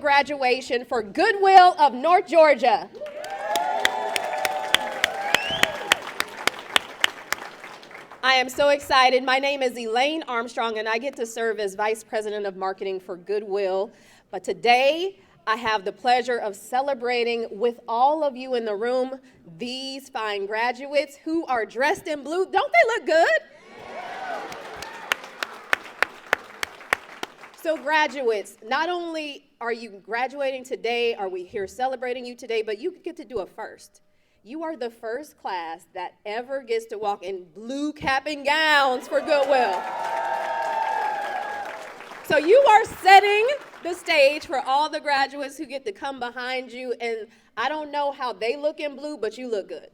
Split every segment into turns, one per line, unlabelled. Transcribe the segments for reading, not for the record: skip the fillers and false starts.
graduation for Goodwill of North Georgia. I am so excited. My name is Elaine Armstrong, and I get to serve as Vice President of Marketing for Goodwill. But today, I have the pleasure of celebrating with all of you in the room these fine graduates who are dressed in blue. Don't they look good? So graduates, not only are you graduating today, are we here celebrating you today, but you get to do a first. You are the first class that ever gets to walk in blue cap and gowns for Goodwill. So you are setting the stage for all the graduates who get to come behind you, and I don't know how they look in blue, but you look good.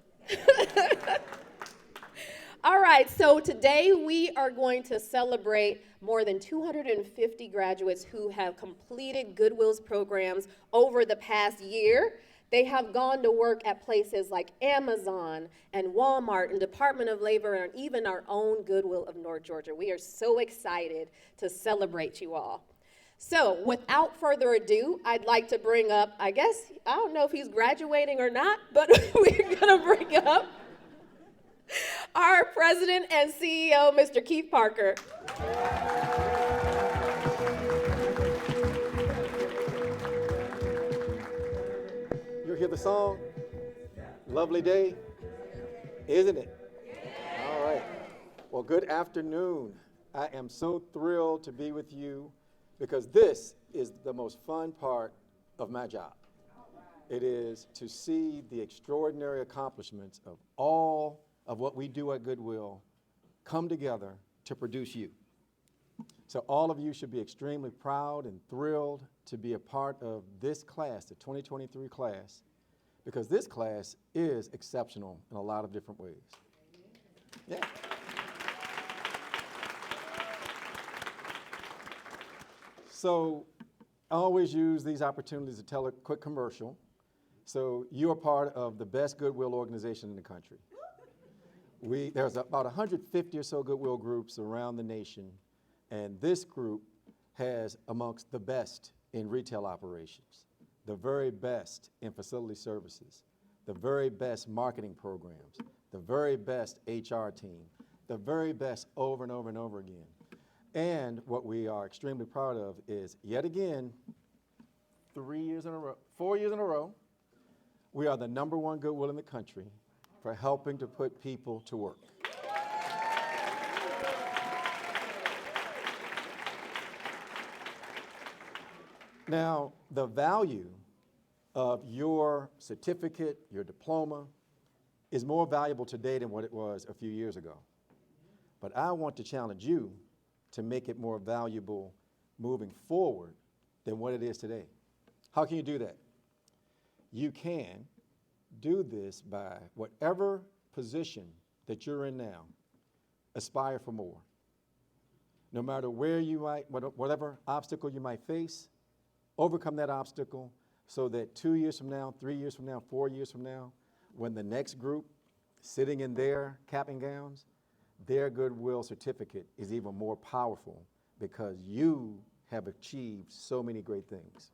All right, so today we are going to celebrate more than 250 graduates who have completed Goodwill's programs over the past year. They have gone to work at places like Amazon and Walmart and Department of Labor and even our own Goodwill of North Georgia. We are so excited to celebrate you all. So without further ado, I'd like to bring up, I don't know if he's graduating or not, but we're gonna bring up our President and CEO, Mr. Keith Parker.
You hear the song? Lovely day, isn't it? All right. Well, good afternoon. I am so thrilled to be with you because this is the most fun part of my job. It is to see the extraordinary accomplishments of all of what we do at Goodwill come together to produce you. So all of you should be extremely proud and thrilled to be a part of this class, the 2023 class, because this class is exceptional in a lot of different ways. Yeah. So I always use these opportunities to tell a quick commercial. So you are part of the best Goodwill organization in the country. There's about 150 or so Goodwill groups around the nation, and this group has amongst the best in retail operations, the very best in facility services, the very best marketing programs, the very best HR team, the very best over and over and over again. And what we are extremely proud of is, yet again, 4 years in a row, we are the #1 Goodwill in the country for helping to put people to work. Now, the value of your certificate, your diploma, is more valuable today than what it was a few years ago. But I want to challenge you to make it more valuable moving forward than what it is today. How can you do that? You can do this by whatever position that you're in now, aspire for more. No matter whatever obstacle you might face, overcome that obstacle so that 2 years from now, 3 years from now, 4 years from now, when the next group sitting in their cap and gowns, their Goodwill certificate is even more powerful because you have achieved so many great things.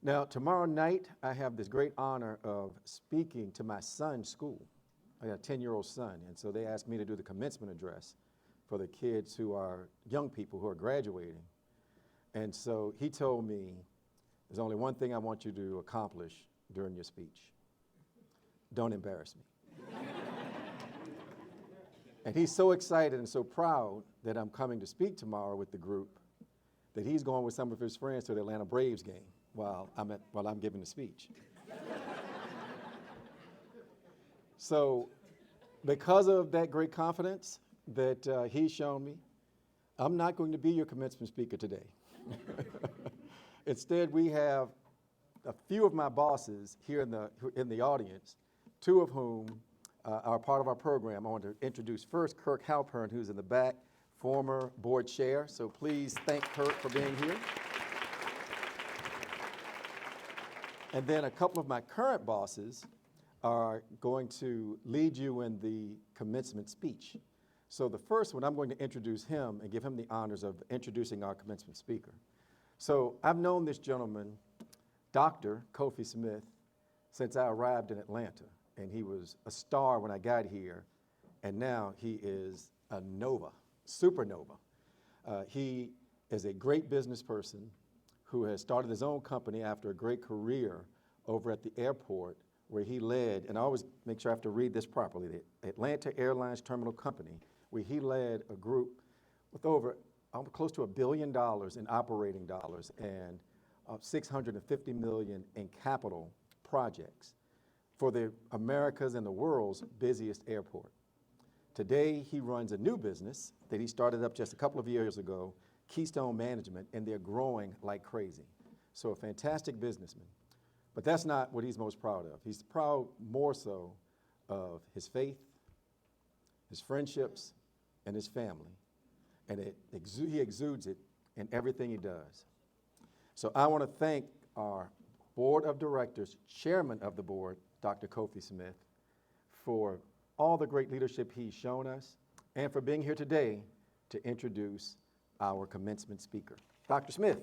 Now, tomorrow night, I have this great honor of speaking to my son's school. I got a 10-year-old son, and so they asked me to do the commencement address for the kids who are young people who are graduating. And so he told me, there's only one thing I want you to accomplish during your speech. Don't embarrass me. And he's so excited and so proud that I'm coming to speak tomorrow with the group that he's going with some of his friends to the Atlanta Braves game while I'm giving the speech. So because of that great confidence that he's shown me, I'm not going to be your commencement speaker today. Instead, we have a few of my bosses here in the audience, two of whom are part of our program. I want to introduce first Kirk Halpern, who's in the back, former board chair. So please thank Kirk for being here. And then a couple of my current bosses are going to lead you in the commencement speech. So the first one, I'm going to introduce him and give him the honors of introducing our commencement speaker. So I've known this gentleman, Dr. Kofi Smith, since I arrived in Atlanta. And he was a star when I got here. And now he is a nova, supernova. He is a great business person who has started his own company after a great career over at the airport, where he led, and I always make sure I have to read this properly, the Atlanta Airlines Terminal Company, where he led a group with over close to $1 billion in operating dollars and $650 million in capital projects for the America's and the world's busiest airport. Today, he runs a new business that he started up just a couple of years ago, Keystone Management, and they're growing like crazy. So a fantastic businessman. But that's not what he's most proud of. He's proud more so of his faith, his friendships, and his family. And he exudes it in everything he does. So I want to thank our board of directors, chairman of the board, Dr. Kofi Smith, for all the great leadership he's shown us, and for being here today to introduce our commencement speaker. Dr. Smith.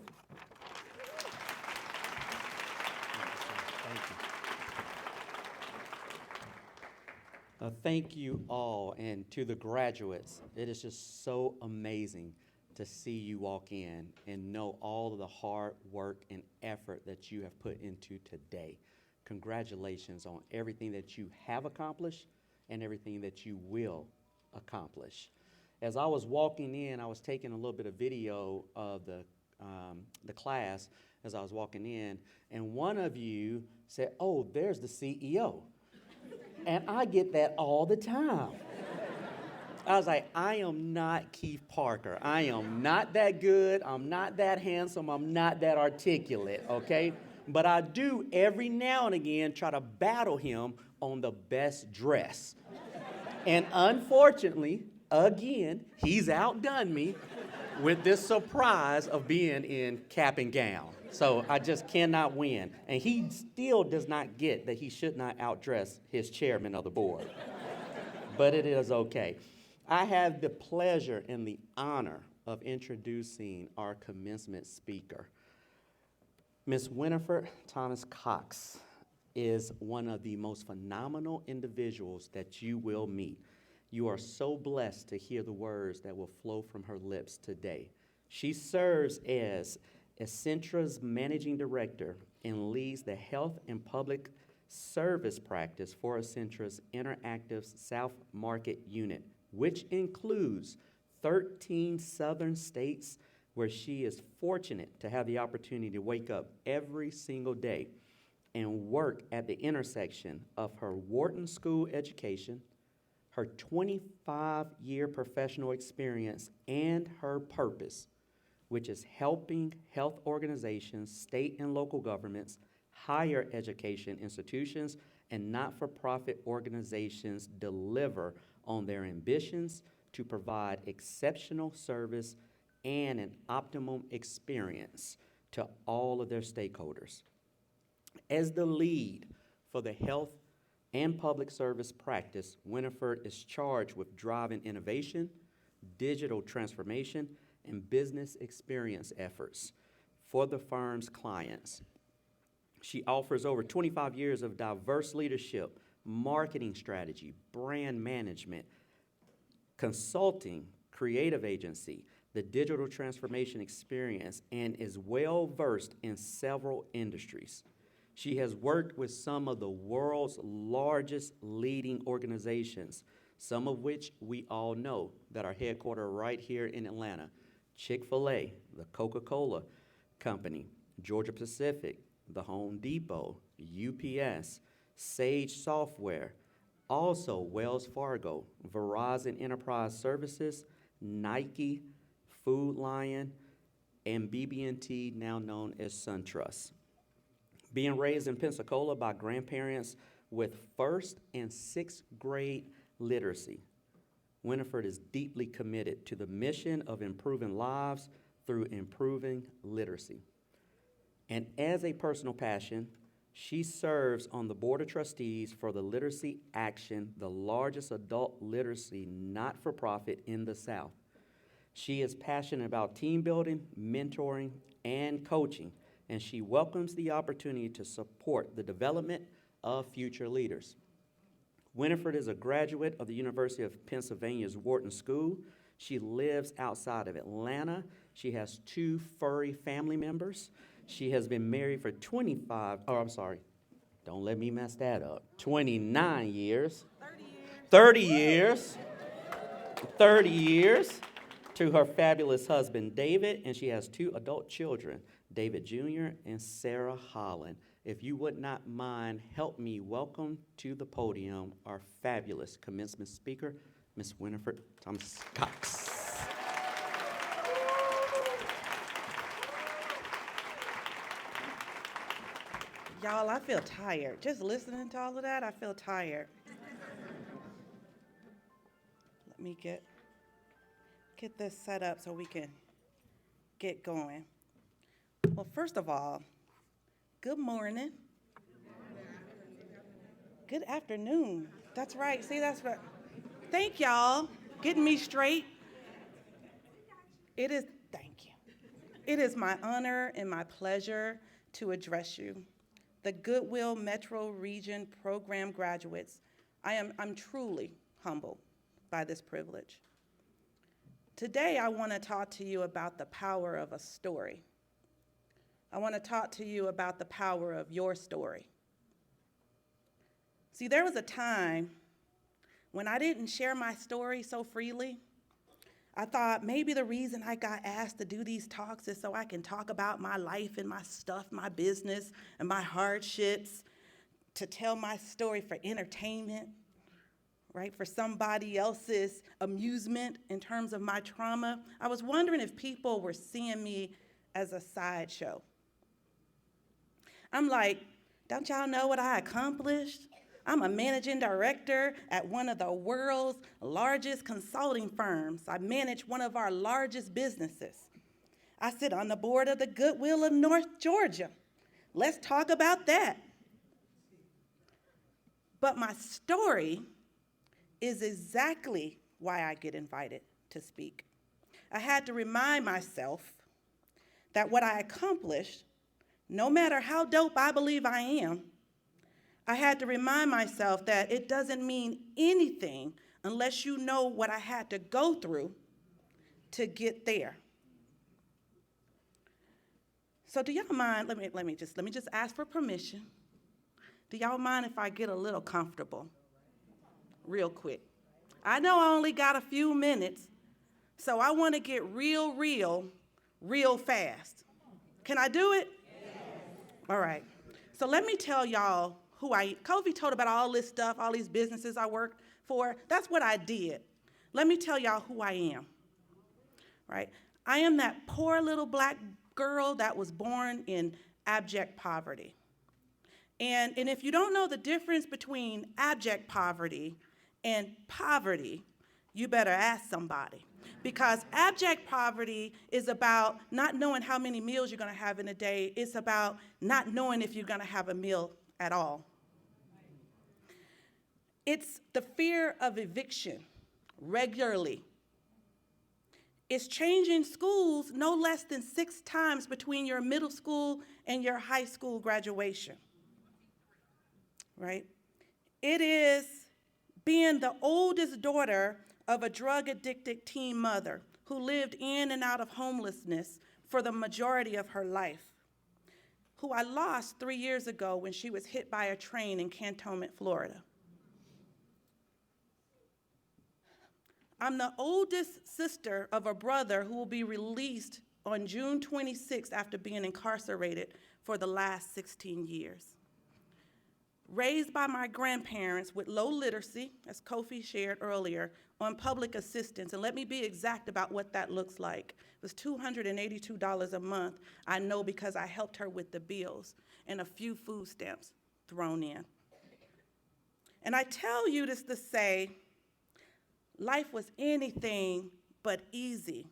Thank you all, and to the graduates, it is just so amazing to see you walk in and know all of the hard work and effort that you have put into today. Congratulations on everything that you have accomplished and everything that you will accomplish. As I was walking in, I was taking a little bit of video of the class as I was walking in, and one of you said, "Oh, there's the CEO." And I get that all the time. I was like, I am not Keith Parker. I am not that good. I'm not that handsome. I'm not that articulate, okay? But I do every now and again try to battle him on the best dress. And unfortunately, again, he's outdone me with this surprise of being in cap and gown. So I just cannot win. And he still does not get that he should not outdress his chairman of the board. But it is okay. I have the pleasure and the honor of introducing our commencement speaker. Ms. Winnifer Thomas-Cox is one of the most phenomenal individuals that you will meet. You are so blessed to hear the words that will flow from her lips today. She serves as Accentra's managing director and leads the health and public service practice for Accentra's Interactive South Market unit, which includes 13 southern states, where she is fortunate to have the opportunity to wake up every single day and work at the intersection of her Wharton School education, her 25-year professional experience, and her purpose, which is helping health organizations, state and local governments, higher education institutions, and not-for-profit organizations deliver on their ambitions to provide exceptional service and an optimum experience to all of their stakeholders. As the lead for the health and public service practice, Winnifer is charged with driving innovation, digital transformation, and business experience efforts for the firm's clients. She offers over 25 years of diverse leadership, marketing strategy, brand management, consulting, creative agency, the digital transformation experience, and is well-versed in several industries. She has worked with some of the world's largest leading organizations, some of which we all know that are headquartered right here in Atlanta. Chick-fil-A, the Coca-Cola Company, Georgia Pacific, the Home Depot, UPS, Sage Software, also Wells Fargo, Verizon Enterprise Services, Nike, Food Lion, and BB&T, now known as SunTrust. Being raised in Pensacola by grandparents with first and sixth grade literacy, Winnifer is deeply committed to the mission of improving lives through improving literacy. And as a personal passion, she serves on the board of trustees for the Literacy Action, the largest adult literacy not-for-profit in the South. She is passionate about team building, mentoring, and coaching, and she welcomes the opportunity to support the development of future leaders. Winnifer is a graduate of the University of Pennsylvania's Wharton School. She lives outside of Atlanta. She has 2 furry family members. She has been married for 29 years. 30 years. 30 years to her fabulous husband, David, and she has 2 adult children, David Jr. and Sarah Holland. If you would not mind, help me welcome to the podium our fabulous commencement speaker, Miss Winnifer Thomas-Cox.
Y'all, I feel tired. Just listening to all of that, I feel tired. Let me get this set up so we can get going. Well, first of all, good morning. Good afternoon. That's right. See, that's right. Thank y'all. Getting me straight. Thank you. It is my honor and my pleasure to address you, the Goodwill Metro Region Program graduates. I'm truly humbled by this privilege. Today, I want to talk to you about the power of a story. I want to talk to you about the power of your story. See, there was a time when I didn't share my story so freely. I thought maybe the reason I got asked to do these talks is so I can talk about my life and my stuff, my business, and my hardships, to tell my story for entertainment, right, for somebody else's amusement in terms of my trauma. I was wondering if people were seeing me as a sideshow. I'm like, don't y'all know what I accomplished? I'm a managing director at one of the world's largest consulting firms. I manage one of our largest businesses. I sit on the board of the Goodwill of North Georgia. Let's talk about that. But my story is exactly why I get invited to speak. I had to remind myself that what I accomplished, no matter how dope I believe I am, I had to remind myself that it doesn't mean anything unless you know what I had to go through to get there. So do y'all mind, let me just ask for permission. Do y'all mind if I get a little comfortable real quick? I know I only got a few minutes, so I want to get real fast. Can I do it? Yes. All right. So let me tell y'all who Kofi told about all this stuff, all these businesses I worked for. That's what I did. Let me tell y'all who I am, right? I am that poor little black girl that was born in abject poverty. And if you don't know the difference between abject poverty and poverty, you better ask somebody. Because abject poverty is about not knowing how many meals you're going to have in a day. It's about not knowing if you're going to have a meal at all. It's the fear of eviction regularly. It's changing schools no less than 6 times between your middle school and your high school graduation, right? It is being the oldest daughter of a drug-addicted teen mother who lived in and out of homelessness for the majority of her life, who I lost 3 years ago when she was hit by a train in Cantonment, Florida. I'm the oldest sister of a brother who will be released on June 26th after being incarcerated for the last 16 years. Raised by my grandparents with low literacy, as Kofi shared earlier, on public assistance. And let me be exact about what that looks like. It was $282 a month, I know, because I helped her with the bills and a few food stamps thrown in. And I tell you this to say, life was anything but easy.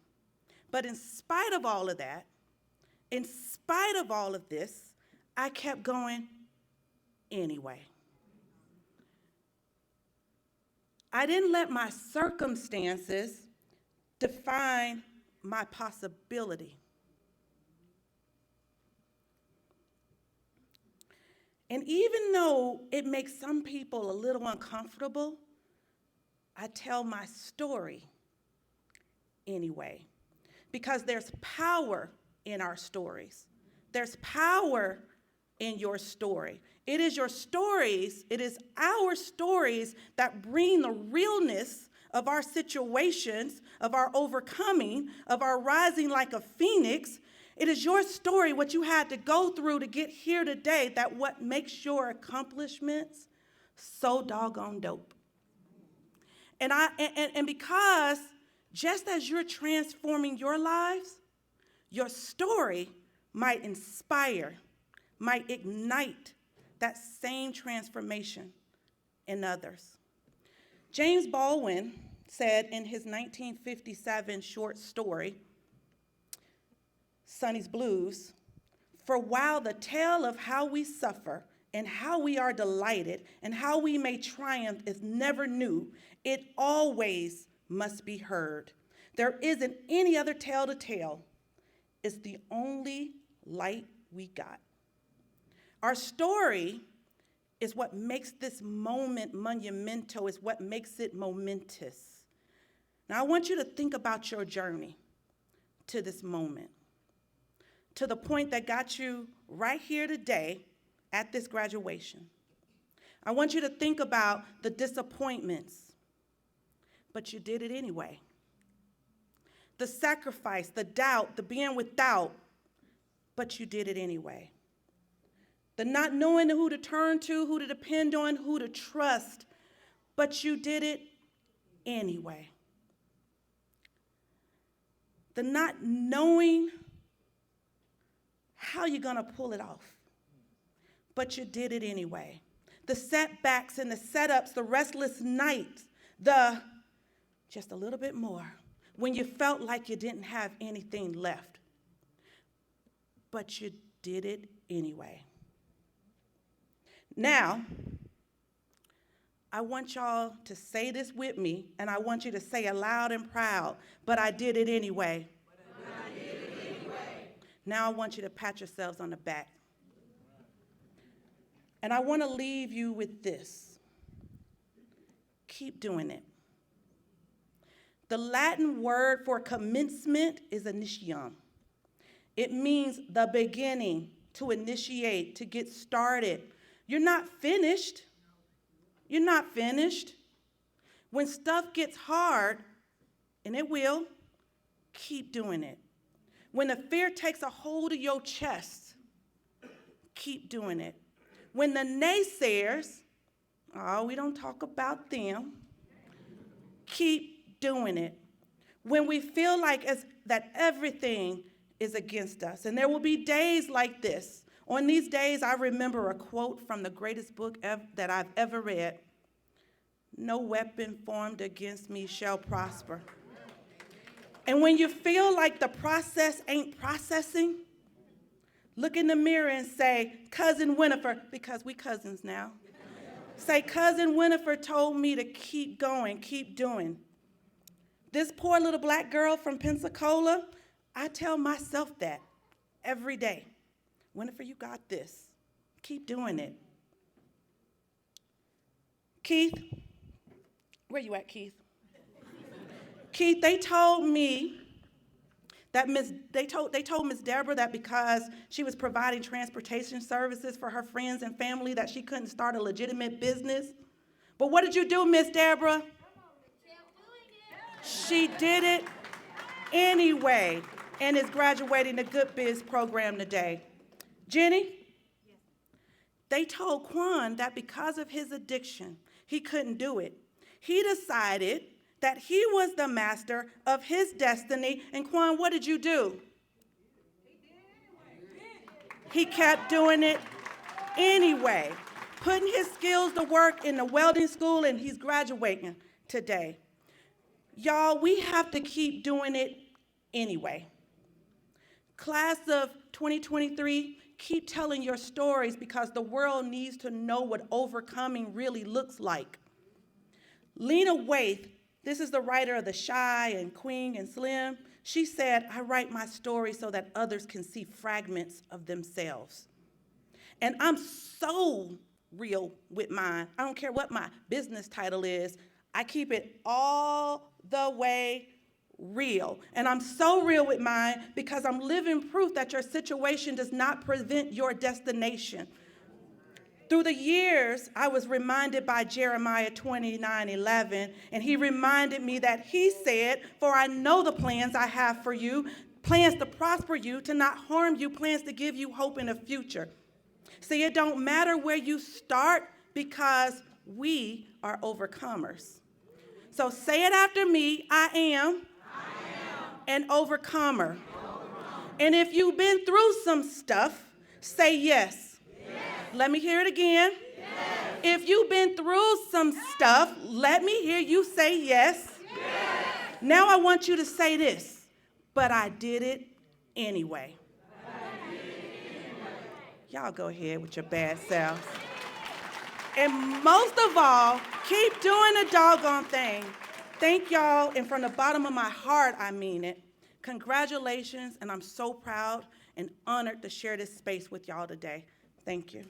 But in spite of all of that, in spite of all of this, I kept going anyway. I didn't let my circumstances define my possibility. And even though it makes some people a little uncomfortable, I tell my story anyway, because there's power in our stories. There's power in your story. It is your stories, it is our stories that bring the realness of our situations, of our overcoming, of our rising like a phoenix. It is your story, what you had to go through to get here today, that what makes your accomplishments so doggone dope. And because just as you're transforming your lives, your story might inspire, might ignite that same transformation in others. James Baldwin said in his 1957 short story, Sonny's Blues, "For while the tale of how we suffer and how we are delighted and how we may triumph is never new, it always must be heard. There isn't any other tale to tell. It's the only light we got." Our story is what makes this moment monumental, is what makes it momentous. Now, I want you to think about your journey to this moment, to the point that got you right here today at this graduation. I want you to think about the disappointments, but you did it anyway. The sacrifice, the doubt, the being without, but you did it anyway. The not knowing who to turn to, who to depend on, who to trust, but you did it anyway. The not knowing how you're gonna pull it off, but you did it anyway. The setbacks and the setups, the restless nights, the just a little bit more, when you felt like you didn't have anything left, but you did it anyway. Now, I want y'all to say this with me, and I want you to say it loud and proud, but I did it anyway. But I did it anyway. Now I want you to pat yourselves on the back. And I want to leave you with this. Keep doing it. The Latin word for commencement is initium. It means the beginning, to initiate, to get started. You're not finished. You're not finished. When stuff gets hard, and it will, keep doing it. When the fear takes a hold of your chest, keep doing it. When the naysayers, oh, we don't talk about them, keep doing it. When we feel like that everything is against us, and there will be days like this. On these days, I remember a quote from the greatest book that I've ever read. "No weapon formed against me shall prosper." And when you feel like the process ain't processing, look in the mirror and say, "Cousin Winnifer," because we cousins now. Say, "Cousin Winnifer told me to keep going, keep doing." This poor little black girl from Pensacola, I tell myself that every day. Winnifer, you got this. Keep doing it. Keith, where you at, Keith? Keith, they told me that they told Miss Deborah that because she was providing transportation services for her friends and family that she couldn't start a legitimate business. But what did you do, Miss Deborah? She did it anyway and is graduating the Good Biz program today. Jenny? They told Quan that because of his addiction, he couldn't do it. He decided that he was the master of his destiny. And Quan, what did you do? He kept doing it anyway, putting his skills to work in the welding school, and he's graduating today. Y'all, we have to keep doing it anyway. Class of 2023, keep telling your stories because the world needs to know what overcoming really looks like. Lena Waithe, this is the writer of The Shy and Queen and Slim. She said, I write my story so that others can see fragments of themselves. And I'm so real with mine. I don't care what my business title is. I keep it all the way real. And I'm so real with mine because I'm living proof that your situation does not prevent your destination. Through the years, I was reminded by Jeremiah 29:11, and he reminded me that he said, for I know the plans I have for you, plans to prosper you, to not harm you, plans to give you hope in the future. See, it don't matter where you start because we are overcomers. So say it after me, I am an overcomer. And if you've been through some stuff, say yes. Let me hear it again. Yes. If you've been through some stuff, let me hear you say yes. Yes. Now I want you to say this, but I did it anyway. Y'all go ahead with your bad selves. And most of all, keep doing the doggone thing. Thank y'all, and from the bottom of my heart, I mean it. Congratulations, and I'm so proud and honored to share this space with y'all today. Thank you.